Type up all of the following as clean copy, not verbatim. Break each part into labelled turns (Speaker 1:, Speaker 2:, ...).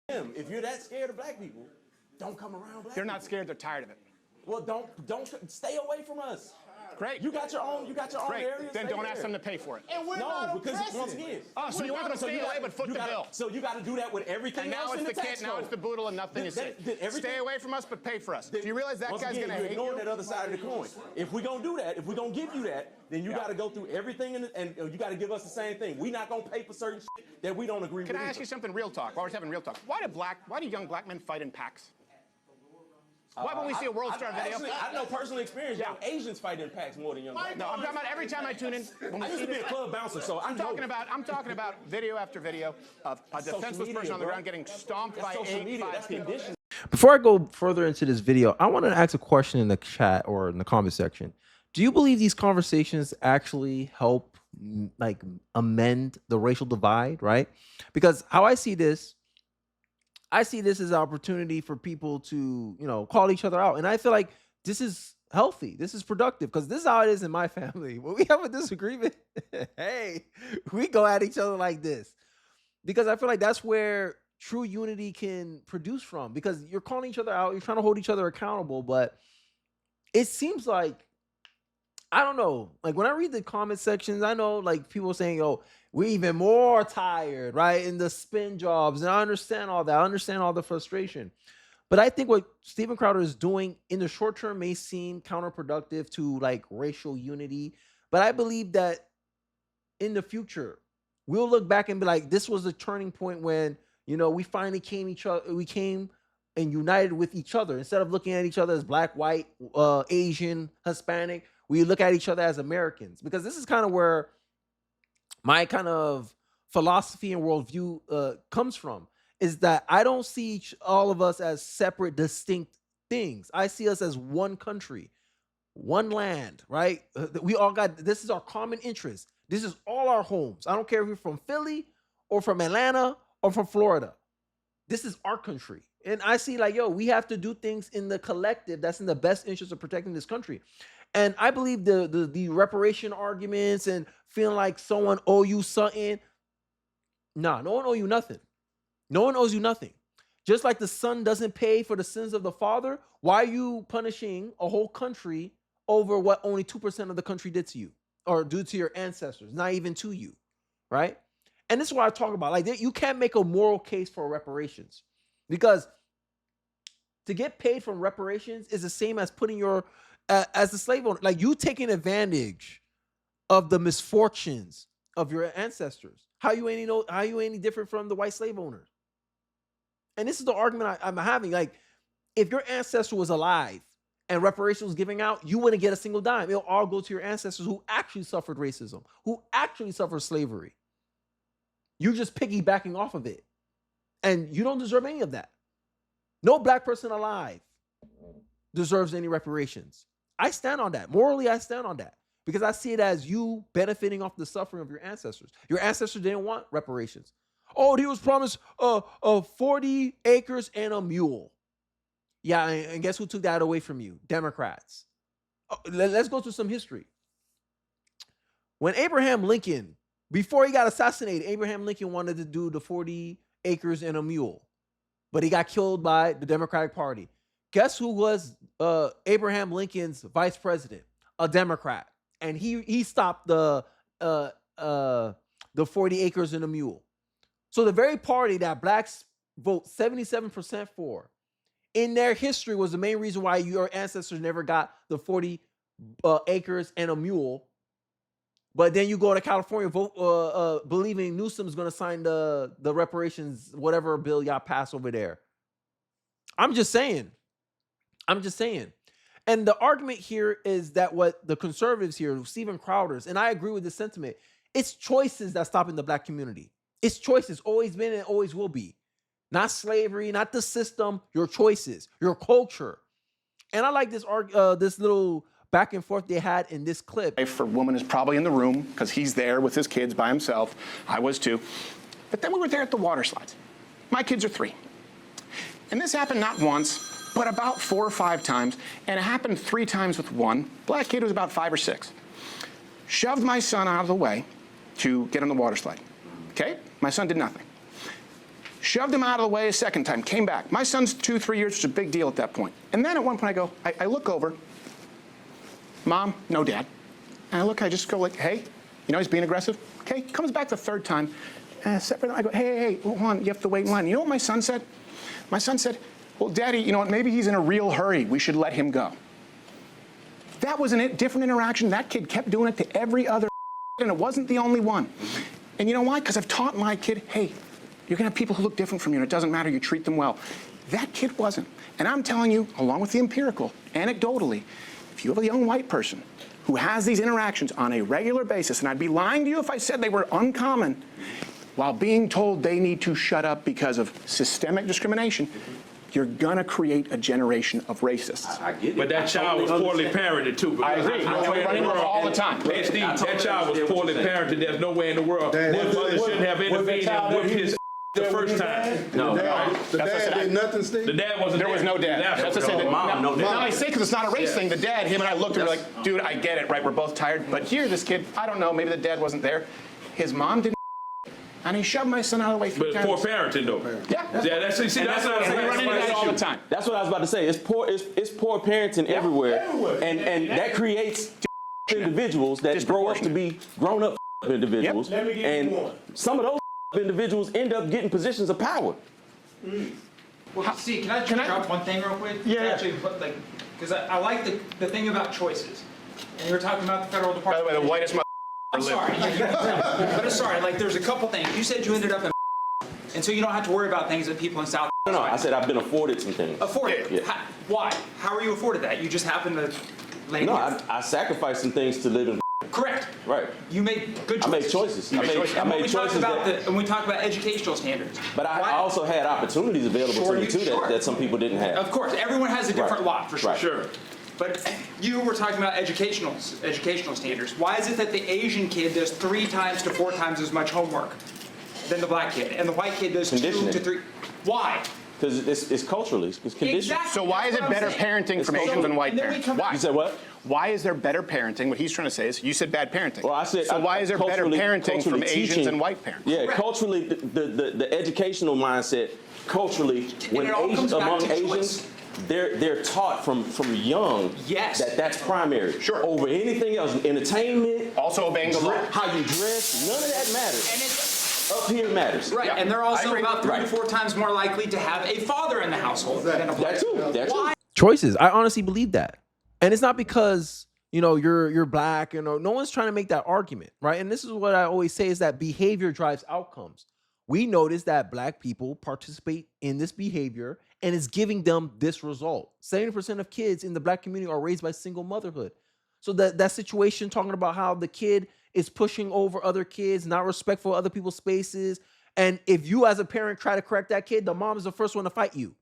Speaker 1: them. If you're that scared of black people, don't come around black
Speaker 2: They're not
Speaker 1: people.
Speaker 2: scared, they're tired of it.
Speaker 1: Well, don't stay away from us.
Speaker 2: Great.
Speaker 1: You got your own
Speaker 2: Great.
Speaker 1: areas.
Speaker 2: Then don't ask them to pay for it.
Speaker 3: And we're
Speaker 1: No,
Speaker 3: not
Speaker 1: because
Speaker 3: oppressive.
Speaker 1: once again.
Speaker 2: Oh, so you want them to stay away but foot the bill.
Speaker 1: So you got to do that with everything
Speaker 2: And now
Speaker 1: else
Speaker 2: it's
Speaker 1: in
Speaker 2: the
Speaker 1: the tax
Speaker 2: kid, now
Speaker 1: code.
Speaker 2: it's the boodle, and nothing is safe. Stay away from us, but pay for us. Do you realize that
Speaker 1: Once
Speaker 2: guy's
Speaker 1: again,
Speaker 2: going to
Speaker 1: you're
Speaker 2: hate
Speaker 1: ignoring
Speaker 2: you?
Speaker 1: that other side of the coin. If we're going to do that, if we're going to give you that, then you got to go through everything, and you got to give us the same thing. We're not going to pay for certain shit that we don't agree with.
Speaker 2: Can I ask you something real talk, while we're having real talk? Why do young black men fight in packs? Why when we see a World Star video?
Speaker 1: Actually, I know personal experience. Young Asians fight in packs more than young black men.
Speaker 2: No, I'm talking about every time I tune in. When
Speaker 1: I used to be a club bouncer, so
Speaker 2: I'm talking about video after video of a defenseless person on the ground getting stomped by five people.
Speaker 4: Before I go further into this video, I want to ask a question in the chat or in the comment section. Do you believe these conversations actually help like amend the racial divide, right? Because how I see this as an opportunity for people to, call each other out. And I feel like this is healthy. This is productive because this is how it is in my family. When we have a disagreement, hey, we go at each other like this because I feel like that's where true unity can produce from, because you're calling each other out. You're trying to hold each other accountable. But it seems like, I don't know, like when I read the comment sections, I know like people saying, oh, we're even more tired, right? In the spin jobs. And I understand all that. I understand all the frustration. But I think what Steven Crowder is doing in the short term may seem counterproductive to like racial unity. But I believe that in the future, we'll look back and be like, this was a turning point when, we finally came and united with each other. Instead of looking at each other as black, white, Asian, Hispanic, we look at each other as Americans. Because this is kind of where my kind of philosophy and worldview comes from, is that I don't see all of us as separate, distinct things. I see us as one country, one land, right? We all got, this is our common interest. This is all our homes. I don't care if you're from Philly or from Atlanta or from Florida. This is our country. And I see like, we have to do things in the collective that's in the best interest of protecting this country. And I believe the reparation arguments and feeling like someone owe you something. Nah, no one owe you nothing. No one owes you nothing. Just like the son doesn't pay for the sins of the father, why are you punishing a whole country over what only 2% of the country did to you or due to your ancestors, not even to you, right? And this is what I talk about. Like, you can't make a moral case for reparations, because to get paid from reparations is the same as putting as the slave owner, like you taking advantage of the misfortunes of your ancestors. How you any different from the white slave owners? And this is the argument I'm having. Like, if your ancestor was alive and reparations was giving out, you wouldn't get a single dime. It'll all go to your ancestors who actually suffered racism, who actually suffered slavery. You're just piggybacking off of it. And you don't deserve any of that. No black person alive deserves any reparations. I stand on that. Morally, I stand on that. Because I see it as you benefiting off the suffering of your ancestors. Your ancestors didn't want reparations. Oh, he was promised 40 acres and a mule. Yeah, and guess who took that away from you? Democrats. Let's go through some history. When Abraham Lincoln, before he got assassinated, Abraham Lincoln wanted to do the 40 acres and a mule. But he got killed by the Democratic Party. Guess who was Abraham Lincoln's vice president? A Democrat. And he stopped the 40 acres and a mule. So the very party that blacks vote 77% for, in their history, was the main reason why your ancestors never got the 40 acres and a mule. But then you go to California, vote believing Newsom's going to sign the reparations, whatever bill y'all pass over there. I'm just saying. And the argument here is that what the conservatives here, Steven Crowder's, and I agree with this sentiment, it's choices that's stopping the black community. It's choices, always been and always will be. Not slavery, not the system, your choices, your culture. And I like this little back and forth they had in this clip.
Speaker 2: For woman is probably in the room because he's there with his kids by himself. I was too. But then we were there at the water slides. My kids are 3. And this happened not once, but about 4 or 5 times, and it happened 3 times with one black kid who was about 5 or 6. Shoved my son out of the way to get on the water slide. Okay? My son did nothing. Shoved him out of the way a second time, came back. My son's 2, 3 years, which is a big deal at that point. And then at one point I look over, Mom, no Dad. And I just go like, hey, he's being aggressive. Okay, comes back the third time. Separate, I go, hey, hold on, you have to wait in line. You know what my son said? My son said, well, Daddy, you know what, maybe he's in a real hurry. We should let him go. That was a different interaction. That kid kept doing it to every other and it wasn't the only one. And you know why? Because I've taught my kid, hey, you're going to have people who look different from you, and it doesn't matter, you treat them well. That kid wasn't. And I'm telling you, along with the empirical, anecdotally, if you have a young white person who has these interactions on a regular basis, and I'd be lying to you if I said they were uncommon, while being told they need to shut up because of systemic discrimination, you're gonna create a generation of racists.
Speaker 3: I get it.
Speaker 5: But that child was poorly parented too.
Speaker 2: I agree. All the time.
Speaker 5: Hey, Steve, that child was poorly parented. There's no way in the world his mother shouldn't have intervened and whipped his the first time.
Speaker 3: No,
Speaker 6: The dad did nothing, Steve?
Speaker 5: The dad wasn't
Speaker 2: There was no dad. That's to say that
Speaker 1: Mom, no dad.
Speaker 2: Now I say because it's not a race thing. The dad, him and I looked and were like, dude, I get it, right? We're both tired. But here, this kid, I don't know, maybe the dad wasn't there. His mom didn't, and he shoved my son out of the way 3
Speaker 5: But
Speaker 2: times.
Speaker 5: poor parenting though.
Speaker 2: Yeah.
Speaker 5: That's not
Speaker 2: We run into this all the time.
Speaker 1: That's what I was about to say. It's poor parenting everywhere. And that creates individuals that grow up to be grown up individuals.
Speaker 6: Let me give you
Speaker 1: And
Speaker 6: one.
Speaker 1: some of those individuals end up getting positions of power.
Speaker 7: Well, see, can I interrupt one thing real quick?
Speaker 2: Yeah, yeah.
Speaker 7: Actually, because I like the thing about choices. And you were talking about the federal
Speaker 2: By the
Speaker 7: department.
Speaker 2: way, the whitest
Speaker 7: I'm sorry. But I'm sorry, there's a couple things. You said you ended up in and so you don't have to worry about things that people in South
Speaker 1: No, I said I've been afforded some things.
Speaker 7: afforded.
Speaker 1: Yeah.
Speaker 7: Why? How are you afforded that? You just happen to land
Speaker 1: No,
Speaker 7: here.
Speaker 1: I sacrificed some things to live in.
Speaker 7: Correct.
Speaker 1: Right.
Speaker 7: You made good choices.
Speaker 1: I made choices. I
Speaker 7: And when
Speaker 1: made
Speaker 7: we talked
Speaker 1: choices
Speaker 7: about
Speaker 1: that.
Speaker 7: and we talked about educational standards.
Speaker 1: But I
Speaker 7: Why-
Speaker 1: also had opportunities available
Speaker 7: Sure,
Speaker 1: to me too
Speaker 7: sure.
Speaker 1: that some people didn't have.
Speaker 7: Of course, everyone has a different lot for sure.
Speaker 1: Right.
Speaker 5: Sure.
Speaker 7: But you were talking about educational standards. Why is it that the Asian kid does 3 times to 4 times as much homework than the black kid, and the white kid does 2
Speaker 1: Conditioning.
Speaker 7: to 3? Why?
Speaker 1: Because it's culturally, it's conditioned.
Speaker 7: Exactly.
Speaker 2: So why is it
Speaker 7: That's what
Speaker 2: better
Speaker 7: I'm saying.
Speaker 2: parenting from Asians than white
Speaker 7: And then we
Speaker 2: parents?
Speaker 7: come-
Speaker 2: Why?
Speaker 1: You said what?
Speaker 2: Why is there better parenting? What he's trying to say is, you said bad parenting.
Speaker 1: Well, I said
Speaker 2: so why is there better
Speaker 1: culturally-
Speaker 2: parenting from
Speaker 1: culturally
Speaker 2: Asians
Speaker 1: teaching-
Speaker 2: than white parents?
Speaker 1: Yeah,
Speaker 7: Correct.
Speaker 1: culturally, the educational mindset, culturally, when
Speaker 7: it all comes back
Speaker 1: among
Speaker 7: to
Speaker 1: Asians,
Speaker 7: choice.
Speaker 1: they're taught from young
Speaker 7: Yes.
Speaker 1: that's primary.
Speaker 2: Sure.
Speaker 1: Over anything else, entertainment,
Speaker 2: Also obeying the law.
Speaker 1: how you dress, none of that matters.
Speaker 7: And it's
Speaker 1: Up here matters.
Speaker 7: right,
Speaker 2: Yeah,
Speaker 7: and they're
Speaker 2: I
Speaker 7: also
Speaker 2: agree.
Speaker 7: about 3 to
Speaker 1: Right.
Speaker 7: 4 times more likely to have a father in the household than a black.
Speaker 1: That too. That too.
Speaker 7: Why?
Speaker 4: Choices. I honestly believe that. And it's not because, you're black, no one's trying to make that argument, right? And this is what I always say is that behavior drives outcomes. We notice that black people participate in this behavior and it's giving them this result. 70% of kids in the black community are raised by single motherhood. So that situation talking about how the kid is pushing over other kids, not respectful of other people's spaces. And if you as a parent try to correct that kid, the mom is the first one to fight you.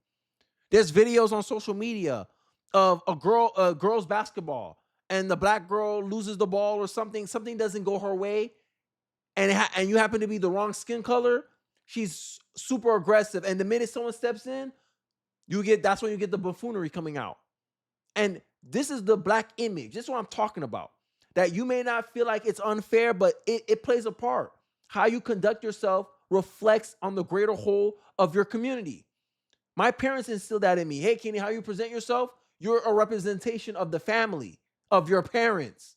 Speaker 4: There's videos on social media of a girl's basketball and the black girl loses the ball or something doesn't go her way, and you happen to be the wrong skin color. She's super aggressive, and the minute someone steps in, that's when you get the buffoonery coming out. And this is the black image. This is what I'm talking about. That you may not feel like it's unfair, but it plays a part. How you conduct yourself reflects on the greater whole of your community. My parents instilled that in me. Hey, Kenny, how you present yourself? You're a representation of the family, of your parents.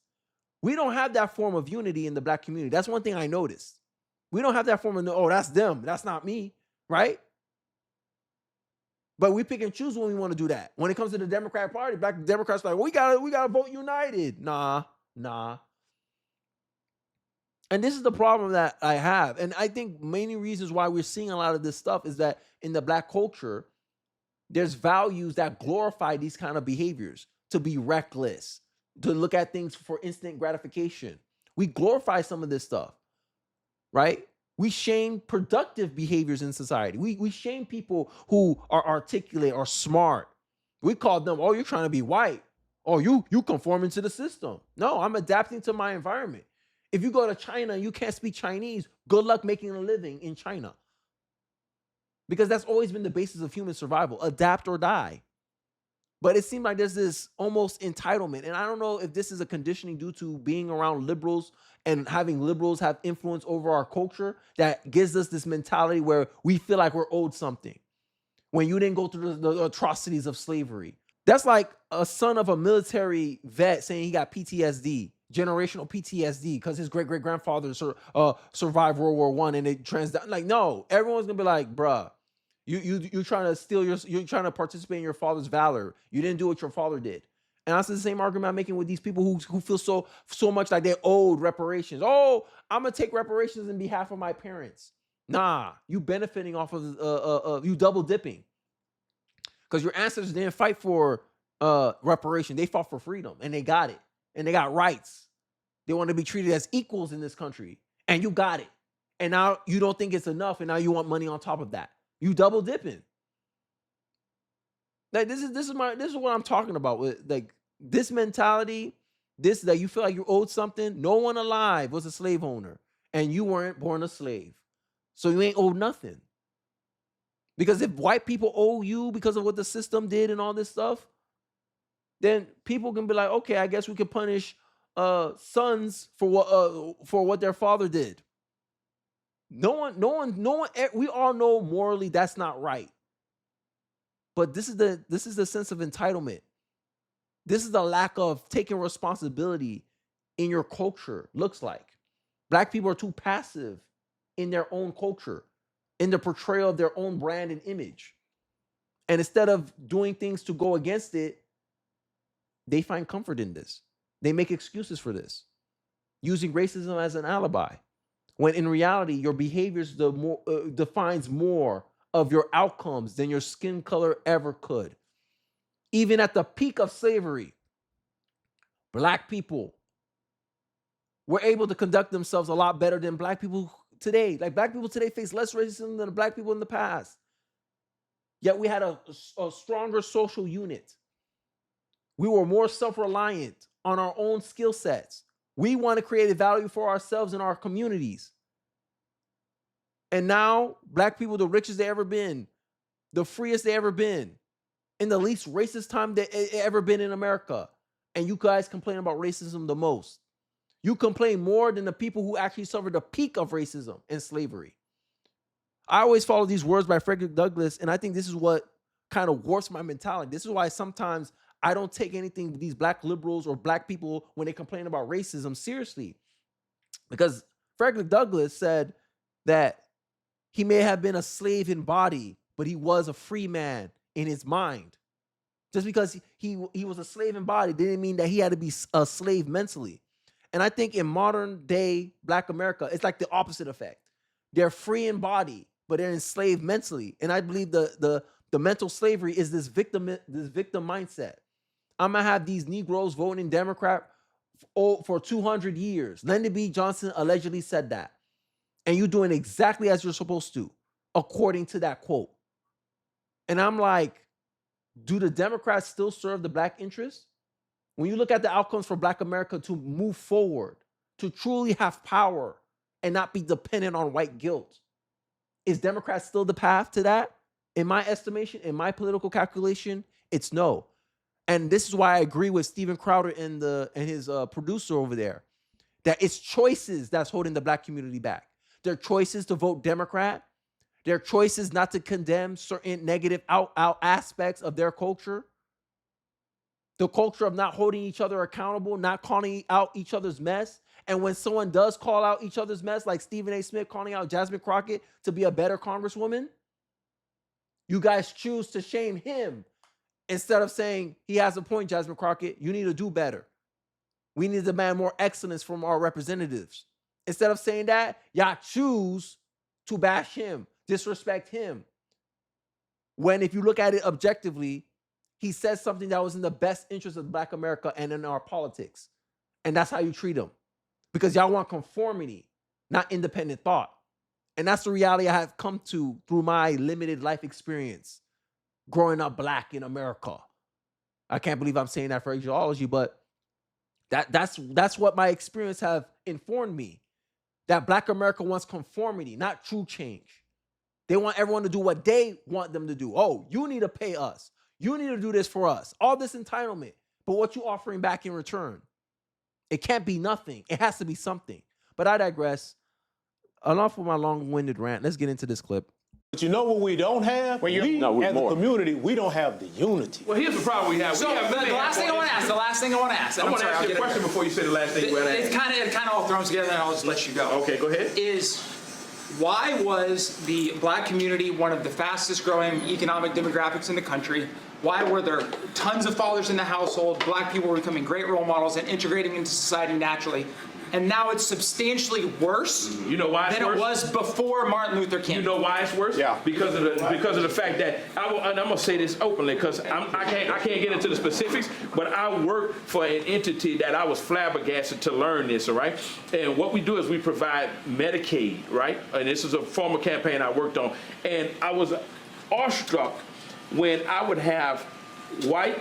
Speaker 4: We don't have that form of unity in the black community. That's one thing I noticed. We don't have that form of, oh, that's them. That's not me, right? But we pick and choose when we want to do that. When it comes to the Democratic Party, black Democrats are like, well, we gotta vote united. Nah. And this is the problem that I have. And I think many reasons why we're seeing a lot of this stuff is that in the black culture, there's values that glorify these kind of behaviors, to be reckless, to look at things for instant gratification. We glorify some of this stuff, right? We shame productive behaviors in society. We shame people who are articulate or smart. We call them, oh, you're trying to be white. Oh, you conforming to the system. No, I'm adapting to my environment. If you go to China and you can't speak Chinese, good luck making a living in China. Because that's always been the basis of human survival. Adapt or die. But it seemed like there's this almost entitlement. And I don't know if this is a conditioning due to being around liberals and having liberals have influence over our culture that gives us this mentality where we feel like we're owed something when you didn't go through the atrocities of slavery. That's like a son of a military vet saying he got PTSD, generational PTSD, because his great-great-grandfather survived World War I and it like, no, everyone's gonna be like, bruh, you trying to steal you're trying to participate in your father's valor. You didn't do what your father did. And that's the same argument I'm making with these people who feel so much like they owed reparations. Oh, I'm gonna take reparations in behalf of my parents. Nah, you benefiting off of you double dipping. Because your ancestors didn't fight for reparation. They fought for freedom and they got it. And they got rights. They want to be treated as equals in this country. And you got it. And now you don't think it's enough. And now you want money on top of that. You double dipping. Like this is what I'm talking about with like this mentality, this that you feel like you owed something. No one alive was a slave owner, and you weren't born a slave, so you ain't owed nothing. Because if white people owe you because of what the system did and all this stuff, then people can be like, okay, I guess we can punish sons for what their father did. No one. We all know morally that's not right. But this is the sense of entitlement. This is the lack of taking responsibility in your culture. Looks like Black people are too passive in their own culture, in the portrayal of their own brand and image. And instead of doing things to go against it, they find comfort in this. They make excuses for this, using racism as an alibi. When in reality, your behaviors defines more of your outcomes than your skin color ever could. Even at the peak of slavery, Black people were able to conduct themselves a lot better than Black people today. Like Black people today face less racism than the Black people in the past. Yet we had a stronger social unit. We were more self-reliant on our own skill sets. We want to create a value for ourselves and our communities. And now, Black people, the richest they ever been, the freest they ever been, in the least racist time they ever been in America. And you guys complain about racism the most. You complain more than the people who actually suffered the peak of racism and slavery. I always follow these words by Frederick Douglass, and I think this is what kind of warps my mentality. This is why sometimes I don't take anything these Black liberals or Black people when they complain about racism seriously. Because Frederick Douglass said that he may have been a slave in body, but he was a free man in his mind. Just because he was a slave in body didn't mean that he had to be a slave mentally. And I think in modern day Black America, it's like the opposite effect. They're free in body, but they're enslaved mentally. And I believe the mental slavery is this victim mindset. I'm gonna have these Negroes voting Democrat for 200 years. Lyndon B. Johnson allegedly said that. And you're doing exactly as you're supposed to, according to that quote. And I'm like, do the Democrats still serve the Black interest? When you look at the outcomes for Black America to move forward, to truly have power and not be dependent on white guilt, is Democrats still the path to that? In my estimation, in my political calculation, it's no. And this is why I agree with Steven Crowder and his producer over there, that it's choices that's holding the Black community back. Their choices to vote Democrat, their choices not to condemn certain negative out aspects of their culture, the culture of not holding each other accountable, not calling out each other's mess. And when someone does call out each other's mess, like Stephen A. Smith calling out Jasmine Crockett to be a better congresswoman, you guys choose to shame him instead of saying, he has a point, Jasmine Crockett, you need to do better. We need to demand more excellence from our representatives. Instead of saying that, y'all choose to bash him, disrespect him. When if you look at it objectively, he says something that was in the best interest of Black America and in our politics. And that's how you treat him. Because y'all want conformity, not independent thought. And that's the reality I have come to through my limited life experience growing up Black in America. I can't believe I'm saying that for ideology, but that's what my experience have informed me. That Black America wants conformity, not true change. They want everyone to do what they want them to do. Oh, you need to pay us. You need to do this for us. All this entitlement. But what you offering back in return? It can't be nothing. It has to be something. But I digress. Enough with my long-winded rant. Let's get into this clip.
Speaker 3: But you know what we don't have?
Speaker 2: Well,
Speaker 3: We, as a community, we don't have the unity.
Speaker 5: Well, here's the problem we have.
Speaker 7: So the last thing I want to ask,
Speaker 5: I want to ask you a question before you say the last thing you want to ask.
Speaker 7: It kind of all throws together, and I'll just let you go.
Speaker 5: Okay, go ahead.
Speaker 7: Is why was the black community one of the fastest growing economic demographics in the country? Why were there tons of fathers in the household? Black people were becoming great role models and integrating into society naturally. And now it's substantially worse
Speaker 5: You know why it's
Speaker 7: than
Speaker 5: worse?
Speaker 7: it was before Martin Luther King.
Speaker 5: You know why it's worse?
Speaker 2: Yeah.
Speaker 5: Because of the fact that and I'm gonna say this openly because I can't get into the specifics, but I work for an entity that I was flabbergasted to learn this. All right, and what we do is we provide Medicaid, right? And this is a former campaign I worked on, and I was awestruck when I would have white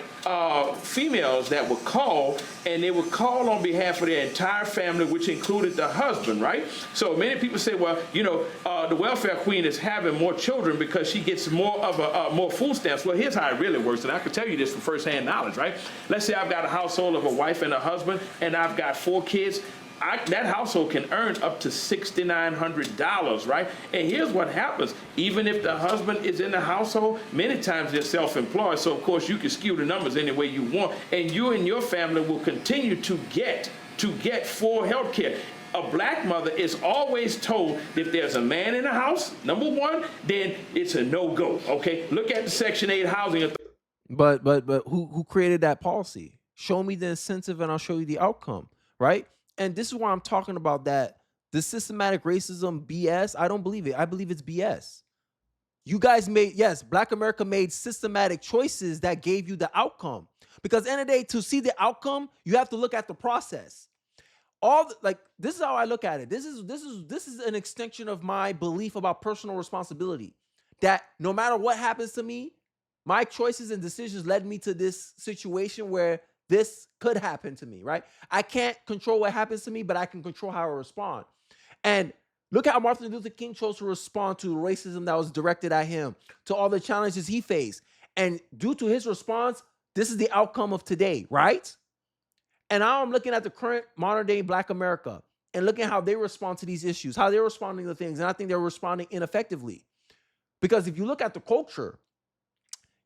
Speaker 5: females that would call, and they would call on behalf of their entire family, which included the husband, right? So many people say, well, you know, the welfare queen is having more children because she gets more food stamps. Well, here's how it really works, and I can tell you this from firsthand knowledge, right? Let's say I've got a household of a wife and a husband, and I've got 4 kids. That household can earn up to $6,900, right? And here's what happens. Even if the husband is in the household, many times they're self-employed, so of course you can skew the numbers any way you want, and you and your family will continue to get full health care. A black mother is always told that if there's a man in the house, number one, then it's a no-go, okay? Look at the Section 8 housing.
Speaker 4: But who created that policy? Show me the incentive and I'll show you the outcome, right? And this is why I'm talking about that. The systematic racism BS, I don't believe it. I believe it's BS. You guys Black America made systematic choices that gave you the outcome. Because at the end of the day, to see the outcome, you have to look at the process. This is how I look at it. This is an extension of my belief about personal responsibility. That no matter what happens to me, my choices and decisions led me to this situation where this could happen to me, right? I can't control what happens to me, but I can control how I respond. And look how Martin Luther King chose to respond to racism that was directed at him, to all the challenges he faced. And due to his response, this is the outcome of today, right? And now I'm looking at the current modern day Black America and looking at how they respond to these issues, how they're responding to things. And I think they're responding ineffectively. Because if you look at the culture,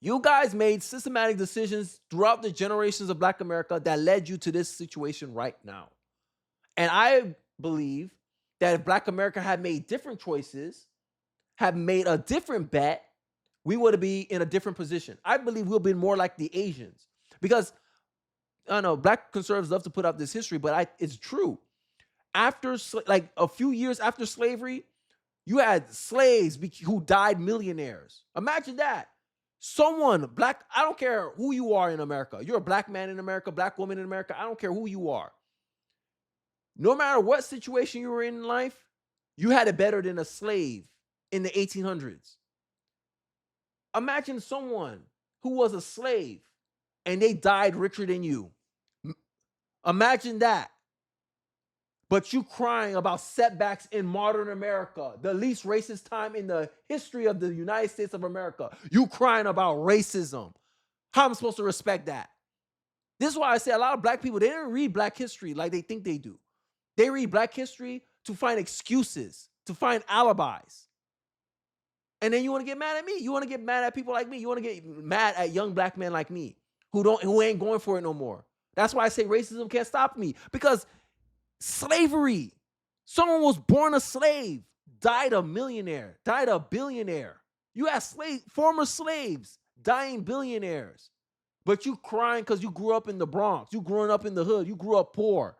Speaker 4: you guys made systematic decisions throughout the generations of Black America that led you to this situation right now. And I believe that if Black America had made different choices, had made a different bet, we would be in a different position. I believe we'll be more like the Asians. Because, I don't know, Black conservatives love to put up this history, but it's true. After, a few years after slavery, you had slaves who died millionaires. Imagine that. Someone, Black, I don't care who you are in America. You're a Black man in America, Black woman in America. I don't care who you are. No matter what situation you were in life, you had it better than a slave in the 1800s. Imagine someone who was a slave and they died richer than you. Imagine that. But you crying about setbacks in modern America, the least racist time in the history of the United States of America. You crying about racism. How am I supposed to respect that? This is why I say a lot of Black people, they didn't read Black history like they think they do. They read Black history to find excuses, to find alibis. And then you want to get mad at me. You want to get mad at people like me. You want to get mad at young Black men like me who ain't going for it no more. That's why I say racism can't stop me. Because slavery. Someone was born a slave, died a millionaire, died a billionaire. You have former slaves dying billionaires. But you crying because you grew up in the Bronx. You growing up in the hood. You grew up poor.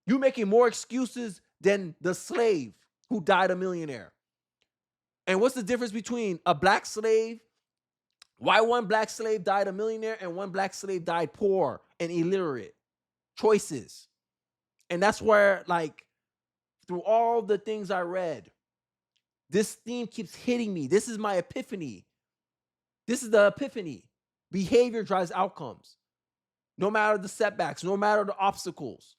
Speaker 4: You making more excuses than the slave who died a millionaire. And what's the difference between a Black slave? Why one Black slave died a millionaire and one Black slave died poor and illiterate? Choices. And that's where, through all the things I read, this theme keeps hitting me. This is my epiphany. This is the epiphany. Behavior drives outcomes. No matter the setbacks, no matter the obstacles.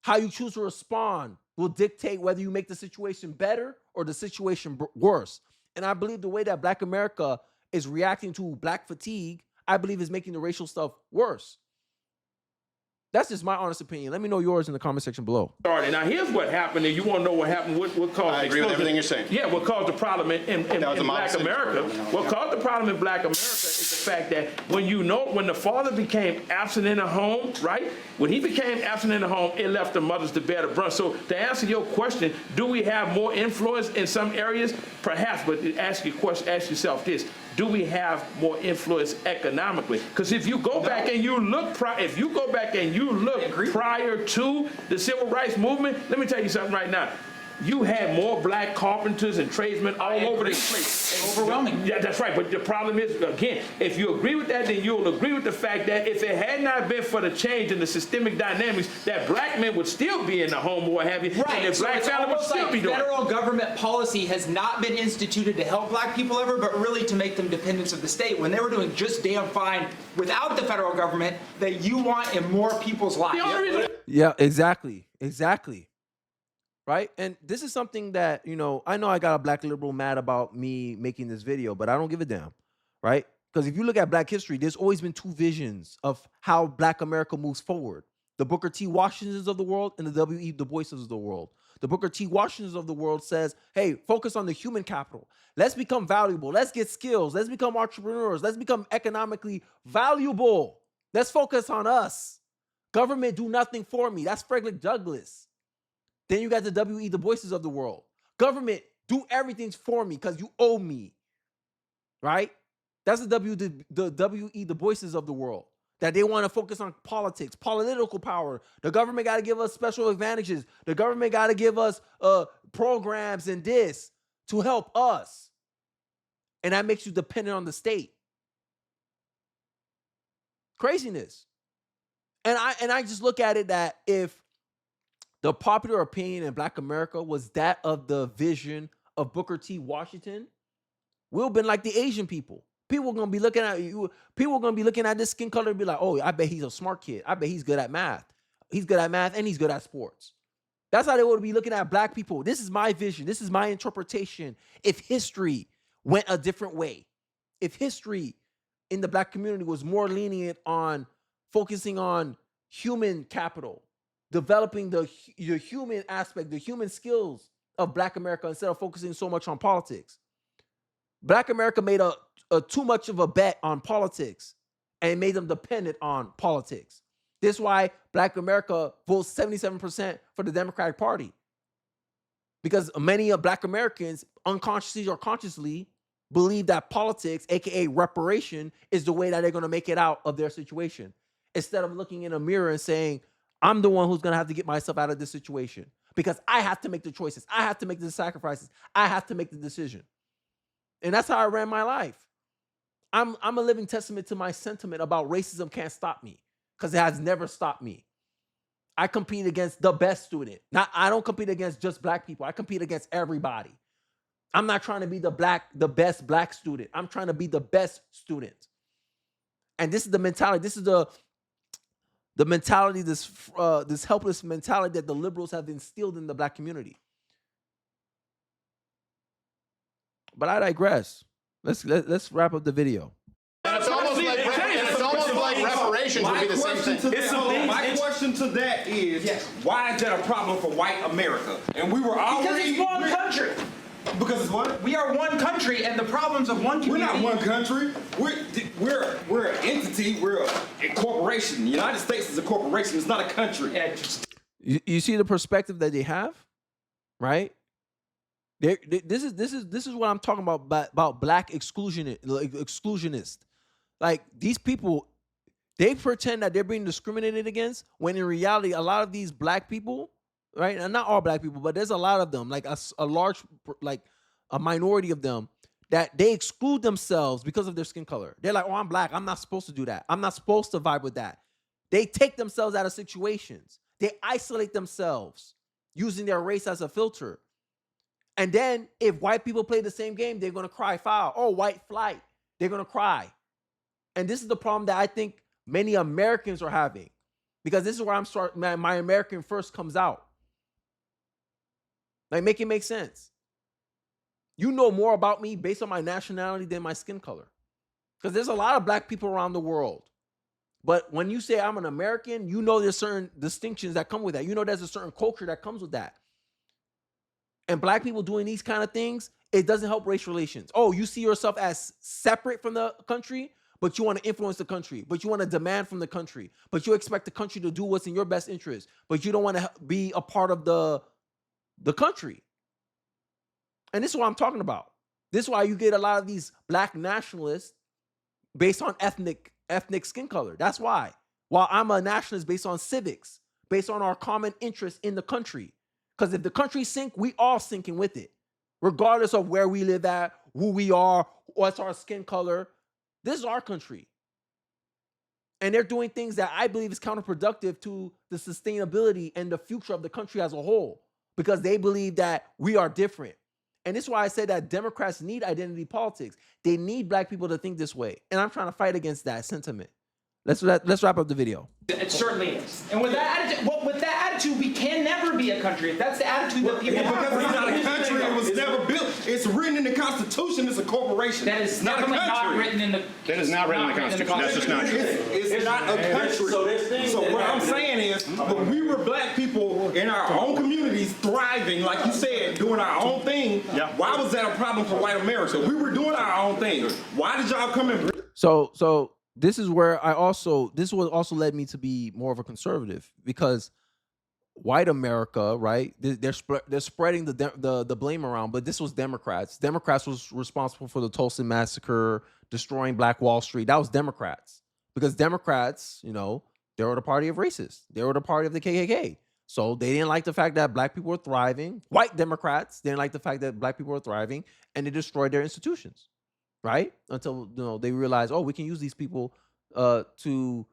Speaker 4: How you choose to respond will dictate whether you make the situation better or the situation worse. And I believe the way that Black America is reacting to black fatigue, I believe is making the racial stuff worse. That's just my honest opinion. Let me know yours in the comment section below.
Speaker 5: Started. Now, here's what happened, and you want to know what happened. What caused?
Speaker 2: I agree with everything you're saying.
Speaker 5: Yeah, what caused the problem in Black America? What caused the problem in Black America is the fact that when the father became absent in the home, right? When he became absent in the home, it left the mothers to bear the brunt. So, to answer your question, do we have more influence in some areas? Perhaps, but ask yourself this: do we have more influence economically? Because if you go back and you look, prior to the civil rights movement, let me tell you something right now. You had more black carpenters and tradesmen all over the place.
Speaker 7: Overwhelming.
Speaker 5: Yeah, that's right. But the problem is, again, if you agree with that, then you'll agree with the fact that if it had not been for the change in the systemic dynamics, that black men would still be in the home or what have you.
Speaker 7: Right.
Speaker 5: And the black family would still be doing it.
Speaker 7: Federal government policy has not been instituted to help black people ever, but really to make them dependents of the state when they were doing just damn fine without the federal government that you want in more people's lives.
Speaker 4: Yeah, exactly. Right? And this is something that, I know I got a black liberal mad about me making this video, but I don't give a damn, right? Because if you look at black history, there's always been two visions of how black America moves forward. The Booker T. Washingtons of the world and the W.E. Du Boises of the world. The Booker T. Washingtons of the world says, hey, focus on the human capital. Let's become valuable. Let's get skills. Let's become entrepreneurs. Let's become economically valuable. Let's focus on us. Government do nothing for me. That's Frederick Douglass. Then you got the W.E. Du Boises of the world. Government, do everything for me because you owe me. Right? That's the W.E. Du Boises of the world. That they want to focus on politics, political power. The government got to give us special advantages. The government got to give us programs and this to help us. And that makes you dependent on the state. Craziness. And I just look at it that if the popular opinion in Black America was that of the vision of Booker T. Washington, we'll have been like the Asian people. People are gonna be looking at you. People are gonna be looking at this skin color and be like, "Oh, I bet he's a smart kid. I bet he's good at math. He's good at math and he's good at sports." That's how they would be looking at black people. This is my vision. This is my interpretation. If history went a different way, if history in the black community was more lenient on focusing on human capital, developing the human aspect, the human skills of Black America instead of focusing so much on politics. Black America made a too much of a bet on politics and made them dependent on politics. This is why Black America votes 77% for the Democratic Party. Because many of Black Americans unconsciously or consciously believe that politics, aka reparation, is the way that they're going to make it out of their situation. Instead of looking in a mirror and saying, I'm the one who's going to have to get myself out of this situation because I have to make the choices. I have to make the sacrifices. I have to make the decision. And that's how I ran my life. I'm a living testament to my sentiment about racism can't stop me because it has never stopped me. I compete against the best student. I don't compete against just black people. I compete against everybody. I'm not trying to be the best black student. I'm trying to be the best student. And this is the mentality. This is the mentality, this helpless mentality that the liberals have instilled in the black community. But I digress. Let's wrap up the video.
Speaker 2: And it's almost like reparations would be the same thing.
Speaker 8: My question to that is, why is that a problem for white America? And we were already...
Speaker 7: Because it's one country.
Speaker 8: Because it's what?
Speaker 7: We are one country, and the problems of one community...
Speaker 8: We're not one country. We're an entity. We're a corporation. The United States is a corporation. It's not a country.
Speaker 4: You see the perspective that they have, right? This is what I'm talking about black exclusionist. Like these people, they pretend that they're being discriminated against when in reality, a lot of these black people, right? And not all black people, but there's a lot of them, like a large, like a minority of them that they exclude themselves because of their skin color. They're like, oh, I'm black. I'm not supposed to do that. I'm not supposed to vibe with that. They take themselves out of situations. They isolate themselves using their race as a filter. And then if white people play the same game, they're going to cry foul. Oh, white flight. They're going to cry. And this is the problem that I think many Americans are having. Because this is where my American first comes out. Like, make it make sense. You know more about me based on my nationality than my skin color. Because there's a lot of black people around the world. But when you say I'm an American, you know there's certain distinctions that come with that. You know there's a certain culture that comes with that. And black people doing these kind of things, it doesn't help race relations. Oh, you see yourself as separate from the country, but you want to influence the country, but you want to demand from the country, but you expect the country to do what's in your best interest, but you don't want to be a part of the country. And this is what I'm talking about. This is why you get a lot of these black nationalists based on ethnic skin color. That's why. While I'm a nationalist based on civics, based on our common interest in the country. Because if the country sink, we all sinking with it. Regardless of where we live at, who we are, what's our skin color. This is our country. And they're doing things that I believe is counterproductive to the sustainability and the future of the country as a whole. Because they believe that we are different. And this is why I say that Democrats need identity politics. They need black people to think this way. And I'm trying to fight against that sentiment. Let's wrap up the video.
Speaker 7: It certainly is. And with that attitude, we can never be a country. If that's the attitude that people have.
Speaker 8: Because it's not a country, it was never built. It's written in the Constitution, it's a corporation.
Speaker 7: That is definitely not written in the
Speaker 2: That is not written in the Constitution. That's just not true.
Speaker 8: It's not a country. So what I'm saying is, when we were black people in our own communities thriving, like you said, doing our own thing, why was that a problem for white America? We were doing our own thing. Why did y'all come and...
Speaker 4: So this is where this was also led me to be more of a conservative, because white America, right? They're spreading the blame around, but this was Democrats. Democrats was responsible for the Tulsa massacre, destroying Black Wall Street. That was Democrats, because Democrats, they were the party of racists. They were the party of the KKK. So they didn't like the fact that black people were thriving. White Democrats didn't like the fact that black people were thriving, and they destroyed their institutions. Right? Until they realize, we can use these people to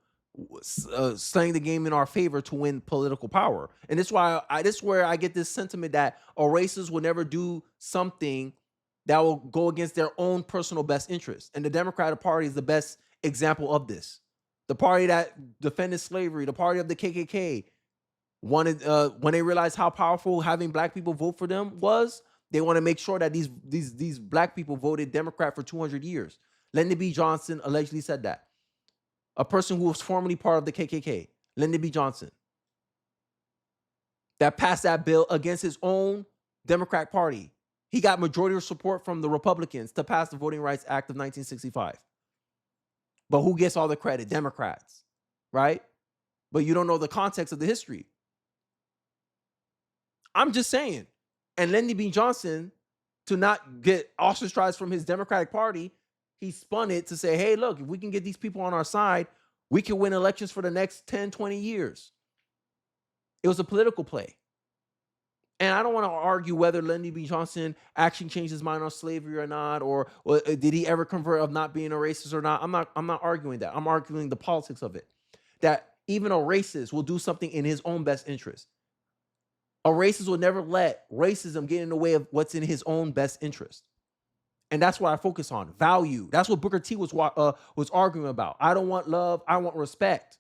Speaker 4: slang the game in our favor to win political power. And this is where I get this sentiment that a racist will never do something that will go against their own personal best interest. And the Democratic Party is the best example of this. The party that defended slavery, the party of the KKK, wanted when they realized how powerful having black people vote for them was. They want to make sure that these black people voted Democrat for 200 years. Lyndon B. Johnson allegedly said that. A person who was formerly part of the KKK, Lyndon B. Johnson, that passed that bill against his own Democratic Party. He got majority of support from the Republicans to pass the Voting Rights Act of 1965. But who gets all the credit? Democrats, right? But you don't know the context of the history. I'm just saying. And Lyndon B. Johnson, to not get ostracized from his Democratic Party, he spun it to say, hey, look, if we can get these people on our side, we can win elections for the next 10, 20 years. It was a political play. And I don't want to argue whether Lyndon B. Johnson actually changed his mind on slavery or not, or did he ever convert of not being a racist or not. I'm not arguing that. I'm arguing the politics of it. That even a racist will do something in his own best interest. A racist will never let racism get in the way of what's in his own best interest. And that's what I focus on. Value. That's what Booker T was arguing about. I don't want love. I want respect.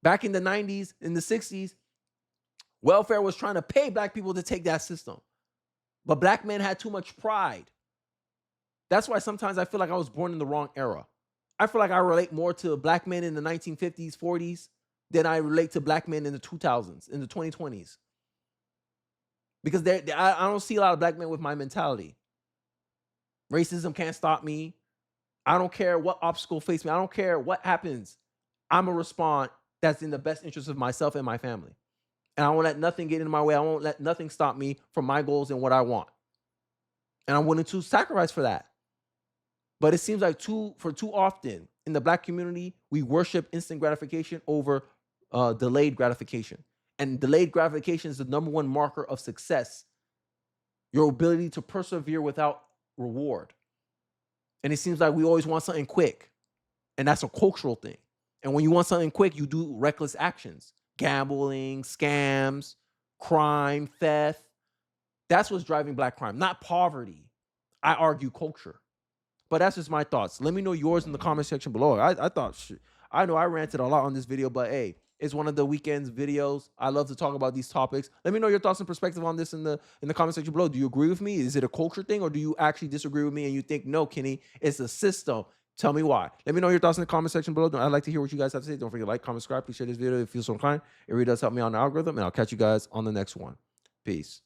Speaker 4: Back in the 90s, in the 60s, welfare was trying to pay black people to take that system. But black men had too much pride. That's why sometimes I feel like I was born in the wrong era. I feel like I relate more to black men in the 1950s, 40s, than I relate to black men in the 2000s, in the 2020s. Because I don't see a lot of black men with my mentality. Racism can't stop me. I don't care what obstacle face me. I don't care what happens. I'm going to respond that's in the best interest of myself and my family. And I won't let nothing get in my way. I won't let nothing stop me from my goals and what I want. And I'm willing to sacrifice for that. But it seems like for too often in the black community, we worship instant gratification over delayed gratification. And delayed gratification is the number one marker of success. Your ability to persevere without reward. And it seems like we always want something quick. And that's a cultural thing. And when you want something quick, you do reckless actions. Gambling, scams, crime, theft. That's what's driving black crime, not poverty. I argue culture. But that's just my thoughts. Let me know yours in the comment section below. I know I ranted a lot on this video, but hey, It's one of the weekend's videos. I love to talk about these topics. Let me know your thoughts and perspective on this in the comment section below. Do you agree with me? Is it a culture thing, or do you actually disagree with me and you think, no, Kenny, it's a system? Tell me why. Let me know your thoughts in the comment section below. I'd like to hear what you guys have to say. Don't forget to like, comment, subscribe. Please share this video if you feel so inclined. It really does help me on the algorithm, and I'll catch you guys on the next one. Peace.